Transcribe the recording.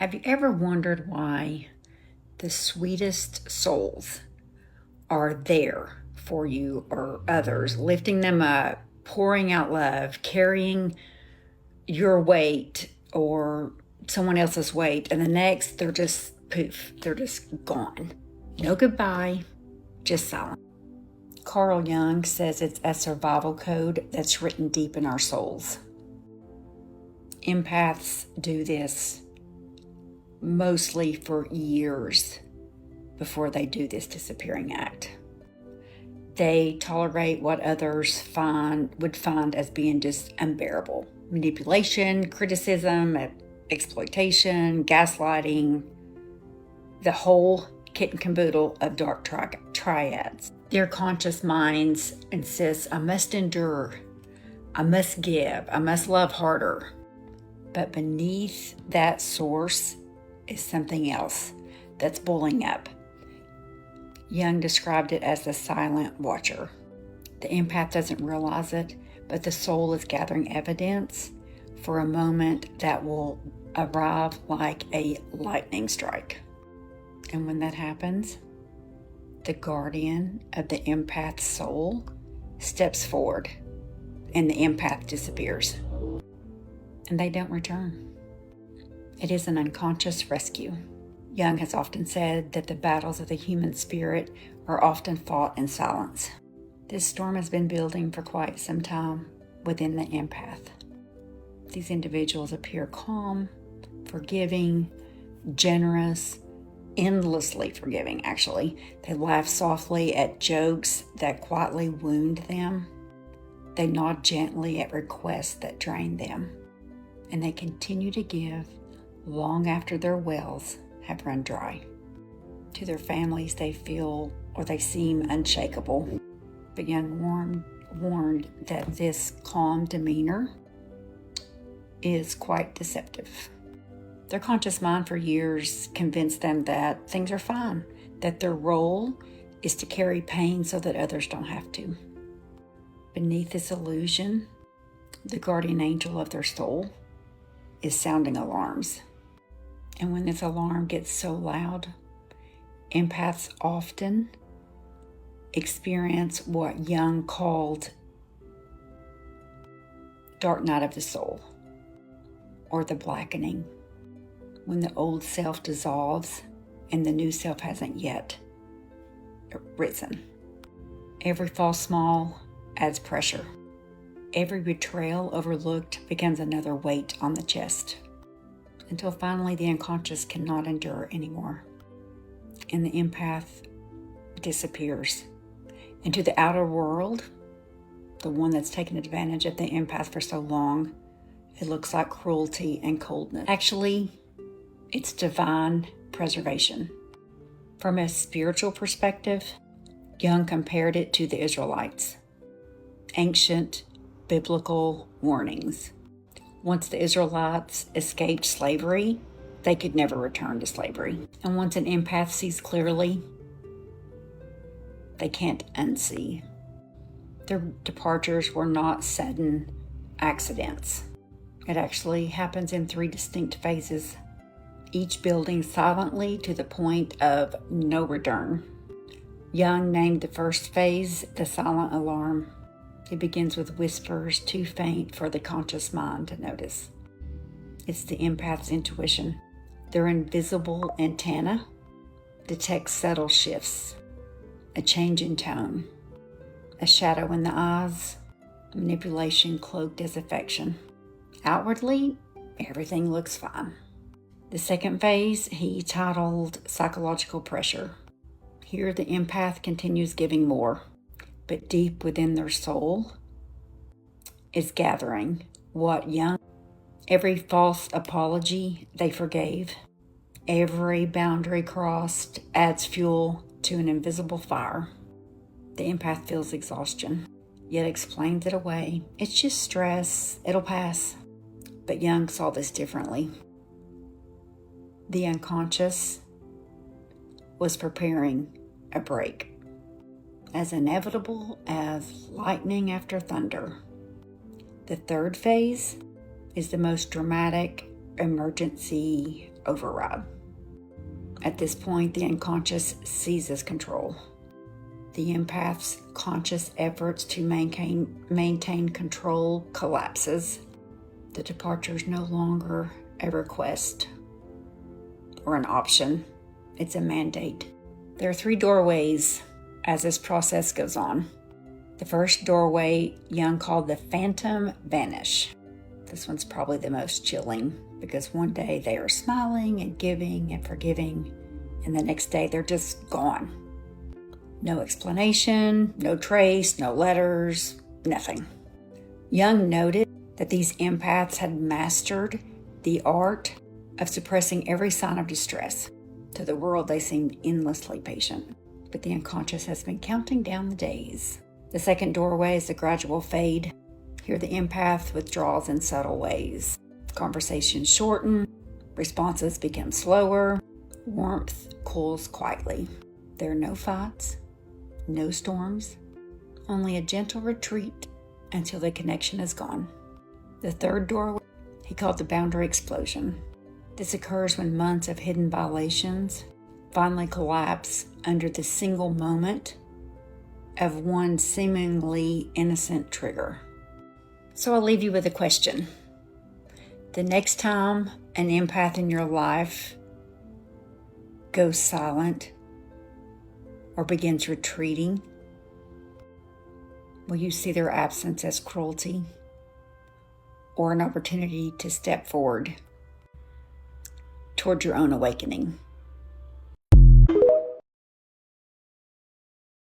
Have you ever wondered why the sweetest souls are there for you or others, lifting them up, pouring out love, carrying your weight or someone else's weight, and the next they're just poof, they're just gone. No goodbye, just silence. Carl Jung says it's a survival code that's written deep in our souls. Empaths do this mostly for years before they do this disappearing act. They tolerate what others would find as being just unbearable. Manipulation, criticism, exploitation, gaslighting, the whole kit and caboodle of dark triads. Their conscious minds insist, I must endure, I must give, I must love harder. But beneath that source is something else that's boiling up. Jung described it as the silent watcher. The empath doesn't realize it, but the soul is gathering evidence for a moment that will arrive like a lightning strike. And when that happens, the guardian of the empath's soul steps forward and the empath disappears. And they don't return. It is an unconscious rescue. Jung has often said that the battles of the human spirit are often fought in silence. This storm has been building for quite some time within the empath. These individuals appear calm, forgiving, generous, endlessly forgiving, actually. They laugh softly at jokes that quietly wound them. They nod gently at requests that drain them. And they continue to give long after their wells have run dry. To their families, they feel or they seem unshakable. But Jung warned that this calm demeanor is quite deceptive. Their conscious mind for years convinced them that things are fine, that their role is to carry pain so that others don't have to. Beneath this illusion, the guardian angel of their soul is sounding alarms. And when this alarm gets so loud, empaths often experience what Jung called dark night of the soul, or the blackening, when the old self dissolves and the new self hasn't yet risen. Every false smile adds pressure. Every betrayal overlooked becomes another weight on the chest, until finally the unconscious cannot endure anymore, and the empath disappears. And to the outer world, the one that's taken advantage of the empath for so long, it looks like cruelty and coldness. Actually, it's divine preservation. From a spiritual perspective, Jung compared it to the Israelites. Ancient biblical warnings. Once the Israelites escaped slavery, they could never return to slavery. And once an empath sees clearly, they can't unsee. Their departures were not sudden accidents. It actually happens in 3 distinct phases, each building silently to the point of no return. Jung named the first phase the silent alarm. It begins with whispers too faint for the conscious mind to notice. It's the empath's intuition. Their invisible antenna detects subtle shifts, a change in tone, a shadow in the eyes, manipulation cloaked as affection. Outwardly, everything looks fine. The second phase he titled psychological pressure. Here the empath continues giving more, but deep within their soul is gathering what Jung. Every false apology they forgave, every boundary crossed adds fuel to an invisible fire. The empath feels exhaustion, yet explains it away. It's just stress, it'll pass. But Jung saw this differently. The unconscious was preparing a break, as inevitable as lightning after thunder. The third phase is the most dramatic emergency override. At this point, the unconscious seizes control. The empath's conscious efforts to maintain control collapses. The departure is no longer a request or an option. It's a mandate. There are 3 doorways as this process goes on. The first doorway Jung called the phantom vanish. This one's probably the most chilling because one day they are smiling and giving and forgiving, and the next day they're just gone. No explanation, no trace, no letters, nothing. Jung noted that these empaths had mastered the art of suppressing every sign of distress. To the world, they seemed endlessly patient, but the unconscious has been counting down the days. The second doorway is the gradual fade. Here, the empath withdraws in subtle ways. Conversations shorten, responses become slower, warmth cools quietly. There are no fights, no storms, only a gentle retreat until the connection is gone. The third doorway he called the boundary explosion. This occurs when months of hidden violations finally collapse under the single moment of one seemingly innocent trigger. So I'll leave you with a question. The next time an empath in your life goes silent or begins retreating, will you see their absence as cruelty or an opportunity to step forward toward your own awakening?